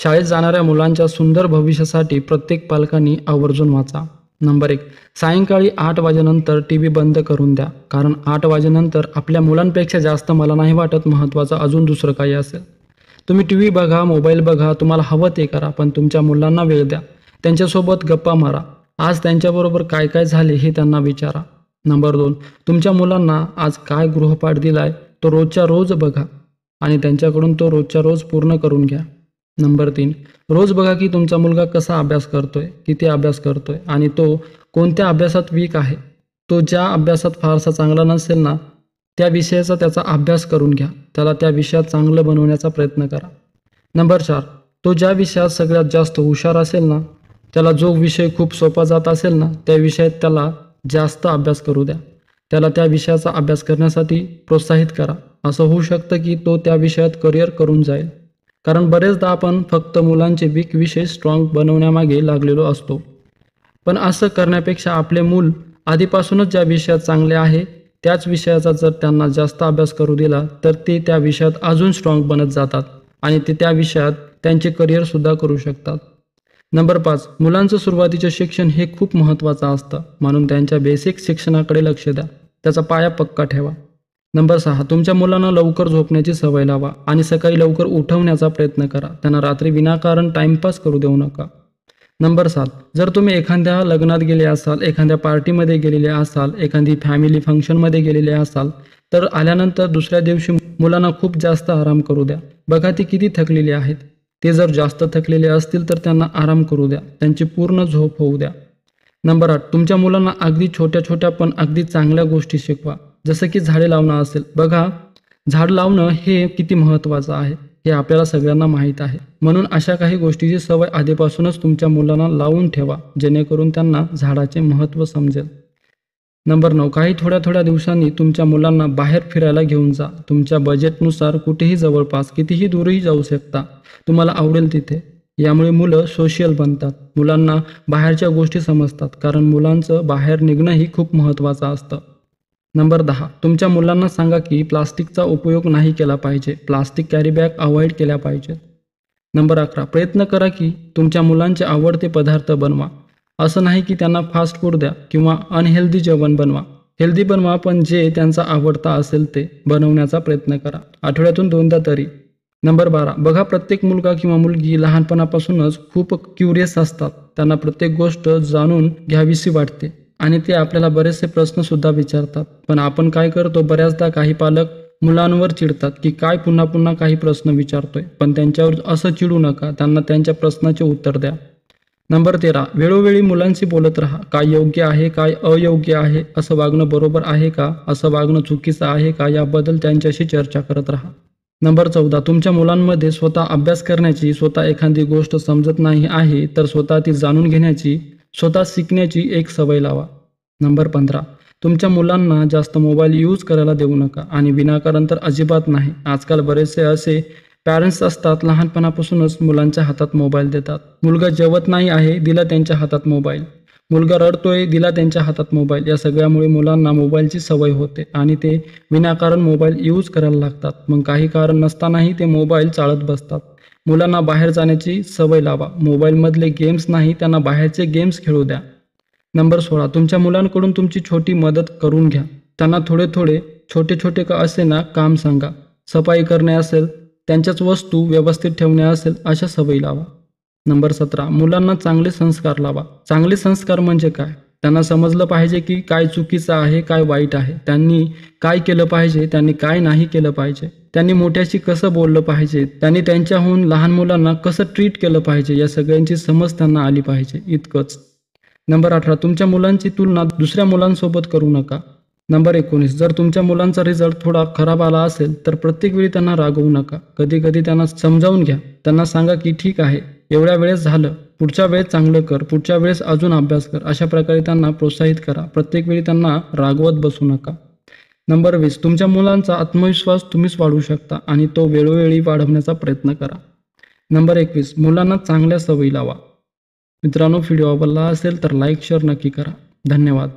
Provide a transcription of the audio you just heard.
शाळेत जाणाऱ्या मुलांच्या सुंदर भविष्यासाठी प्रत्येक पालकांनी आवर्जून वाचा. नंबर 1. सायंकाळी 8 वाजेनंतर टी व्ही बंद करून द्या. कारण 8 वाजेनंतर आपल्या मुलांपेक्षा जास्त मला नाही वाटत महत्त्वाचं अजून दुसरं काही असेल. तुम्ही टी व्ही बघा, मोबाईल बघा, तुम्हाला हवं ते करा, पण तुमच्या मुलांना वेळ द्या. त्यांच्यासोबत गप्पा मारा. आज त्यांच्याबरोबर काय काय झाले हे त्यांना विचारा. नंबर 2. तुमच्या मुलांना आज काय गृहपाठ दिलाय तो रोजच्या रोज बघा आणि त्यांच्याकडून तो रोजच्या रोज पूर्ण करून घ्या. नंबर 3. रोज बघा की तुमचा मुलगा कसा अभ्यास करतोय, किती अभ्यास करतोय आणि तो कोणत्या अभ्यासात वीक आहे. तो ज्या अभ्यासात फारसा चांगला नसेल ना, त्या विषयाचा त्याचा अभ्यास करून घ्या. त्याला त्या विषयात चांगलं बनवण्याचा प्रयत्न करा. नंबर 4. तो ज्या विषयात सगळ्यात जास्त हुशार असेल ना, त्याला जो विषय खूप सोपा जात असेल ना, त्या विषयात त्याला जास्त अभ्यास करू द्या. त्याला त्या विषयाचा अभ्यास करण्यासाठी प्रोत्साहित करा. असं होऊ शकतं की तो त्या विषयात करिअर करून जाईल. कारण बरेचदा आपण फक्त मुलांचे वीक विषय स्ट्रॉंग बनवण्यामागे लागलेलो असतो. पण असं करण्यापेक्षा आपले मूल आधीपासूनच ज्या विषयात चांगले आहे त्याच विषयाचा जर त्यांना जास्त अभ्यास करू दिला तर ते त्या विषयात अजून स्ट्रॉंग बनत जातात आणि ते त्या विषयात त्यांचे करिअरसुद्धा करू शकतात. नंबर 5. मुलांचं सुरुवातीचं शिक्षण हे खूप महत्त्वाचं असतं, म्हणून त्यांच्या बेसिक शिक्षणाकडे लक्ष द्या. त्याचा पाया पक्का ठेवा. नंबर 6. तुमच्या मुलांना लवकर झोपण्याची सवय लावा आणि सकाळी लवकर उठवण्याचा प्रयत्न करा. त्यांना रात्री विनाकारण टाईमपास करू देऊ नका. नंबर 7. जर तुम्ही एखाद्या लग्नात गेले असाल, एखाद्या पार्टीमध्ये गेलेले असाल, एखादी फॅमिली फंक्शनमध्ये गेलेले असाल, तर आल्यानंतर दुसऱ्या दिवशी मुलांना खूप जास्त आराम करू द्या. बघा ती किती थकलेली आहेत. ते जर जास्त थकलेले असतील तर त्यांना आराम करू द्या. त्यांची पूर्ण झोप होऊ द्या. नंबर 8. तुमच्या मुलांना अगदी छोट्या छोट्या पण अगदी चांगल्या गोष्टी शिकवा. जसं की झाडे लावणं असेल. बघा, झाड लावणं हे किती महत्त्वाचं आहे हे आपल्याला सगळ्यांना माहीत आहे. म्हणून अशा काही गोष्टीची सवय आधीपासूनच तुमच्या मुलांना लावून ठेवा, जेणेकरून त्यांना झाडाचे महत्त्व समजेल. नंबर 9. काही थोड्या थोड्या दिवसांनी तुमच्या मुलांना बाहेर फिरायला घेऊन जा. तुमच्या बजेटनुसार कुठेही जवळपास, कितीही दूरही जाऊ शकता. तुम्हाला आवडेल तिथे. यामुळे मुलं सोशल बनतात. मुलांना बाहेरच्या गोष्टी समजतात, कारण मुलांचं बाहेर निघणंही खूप महत्त्वाचं असतं. नंबर 10. तुमच्या मुलांना सांगा की प्लास्टिकचा उपयोग नाही केला पाहिजे. प्लास्टिक कॅरी बॅग अवॉइड केल्या पाहिजेत. नंबर 11. प्रयत्न करा की तुमच्या मुलांचे आवडते पदार्थ बनवा. असं नाही की त्यांना फास्ट फूड द्या किंवा अनहेल्दी जेवण बनवा. हेल्दी बनवा, पण जे त्यांचा आवडता असेल ते बनवण्याचा प्रयत्न करा. आठवड्यातून 2दा तरी. नंबर 12. बघा, प्रत्येक मुलगा किंवा मुलगी लहानपणापासूनच खूप क्युरियस असतात. त्यांना प्रत्येक गोष्ट जाणून घ्यावीशी वाटते आणि ते आपल्याला बरेचसे प्रश्नसुद्धा विचारतात. पण आपण काय करतो, बऱ्याचदा काही पालक मुलांवर चिडतात की काय पुन्हा पुन्हा काही प्रश्न विचारतोय. पण त्यांच्यावर असं चिडू नका. त्यांना त्यांच्या प्रश्नाचे उत्तर द्या. नंबर 13. वेळोवेळी मुलांशी बोलत राहा. काय योग्य आहे, काय अयोग्य आहे, असं वागणं बरोबर आहे का, असं वागणं चुकीचं आहे का, याबद्दल त्यांच्याशी चर्चा करत राहा. नंबर 14. तुमच्या मुलांमध्ये स्वतः अभ्यास करण्याची, स्वतः एखादी गोष्ट समजत नाही आहे तर स्वतः ती जाणून घेण्याची, स्वतः शिकण्याची एक सवय लावा. नंबर 15. तुमच्या मुलांना जास्त मोबाईल यूज करायला देऊ नका आणि विनाकारण तर अजिबात नाही. आजकाल बरेचसे असे पॅरेंट्स असतात, लहानपणापासूनच मुलांच्या हातात मोबाईल देतात. मुलगा जेवत नाही आहे, दिला त्यांच्या हातात मोबाईल. मुलगा रडतोय, दिला त्यांच्या हातात मोबाईल. या सगळ्यामुळे मुलांना मोबाईलची सवय होते आणि ते विनाकारण मोबाईल यूज करायला लागतात. मग काही कारण नसतानाही ते मोबाईल चाळत बसतात. मुलांना बाहेर जाण्याची सवय लावा. मोबाईलमधले गेम्स नाही, त्यांना बाहेरचे गेम्स खेळू द्या. नंबर 16. तुमच्या मुलांकडून तुमची छोटी मदत करून घ्या. त्यांना थोडे थोडे, छोटे छोटे का असे ना काम सांगा. सफाई करणे असेल, त्यांच्याच वस्तू व्यवस्थित ठेवणे असेल, अशा सवयी लावा. नंबर 17. मुलांना चांगले संस्कार लावा. चांगले संस्कार म्हणजे काय? त्यांना समजलं पाहिजे की काय चुकीचं आहे, काय वाईट आहे. त्यांनी काय केलं पाहिजे, त्यांनी काय नाही केलं पाहिजे. त्यांनी मोठ्याशी कसं बोललं पाहिजे, त्यांनी त्यांच्याहून लहान मुलांना कसं ट्रीट केलं पाहिजे, या सगळ्यांची समज त्यांना आली पाहिजे, इतकंच. नंबर 18. तुमच्या मुलांची तुलना दुसऱ्या मुलांसोबत करू नका. नंबर 19. जर तुमच्या मुलांचा रिझल्ट थोडा खराब आला असेल तर प्रत्येक वेळी त्यांना रागवू नका. कधी कधी त्यांना समजावून घ्या. त्यांना सांगा की ठीक आहे, एवढ्या वेळेस झालं, पुढच्या वेळेस चांगलं कर, पुढच्या वेळेस अजून अभ्यास कर. अशा प्रकारे त्यांना प्रोत्साहित करा. प्रत्येक वेळी त्यांना रागवत बसू नका. नंबर 20. तुमच्या मुलांचा आत्मविश्वास तुम्हीच वाढवू शकता आणि तो वेळोवेळी वाढवण्याचा प्रयत्न करा. नंबर 21. मुलांना चांगल्या सवयी लावा. मित्रांनो, व्हिडिओ आवडला असेल तर लाईक शेअर नक्की करा. धन्यवाद.